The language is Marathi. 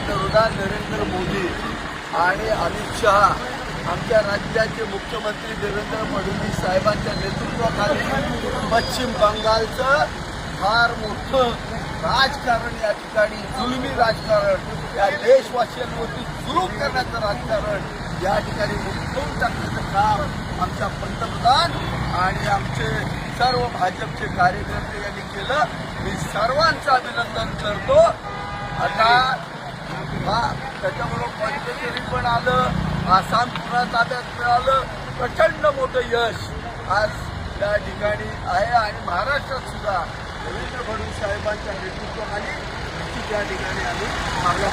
पंतप्रधान नरेंद्र मोदी आणि अमित शहा आमच्या राज्याचे मुख्यमंत्री देवेंद्र फडणवीस साहेबांच्या नेतृत्वाखाली पश्चिम बंगालचं फार मोठं राजकारण या ठिकाणी जुलमी राजकारण या देशवासियांवरती जुलूम करण्याचं राजकारण या ठिकाणी मुक्तवून टाकण्याचं काम आमचा पंतप्रधान आणि आमचे सर्व भाजपचे कार्यकर्ते यांनी केलं. मी सर्वांचं अभिनंदन करतो. आता त्याच्याबरोबर पंचेश्वरी पण आलं, आसाम पुन्हा ताब्यात मिळालं. प्रचंड मोठं यश आज या ठिकाणी आहे आणि महाराष्ट्रात सुद्धा देवेंद्र फडणवीस साहेबांच्या नेतृत्वाखाली त्या ठिकाणी आम्ही मागल्या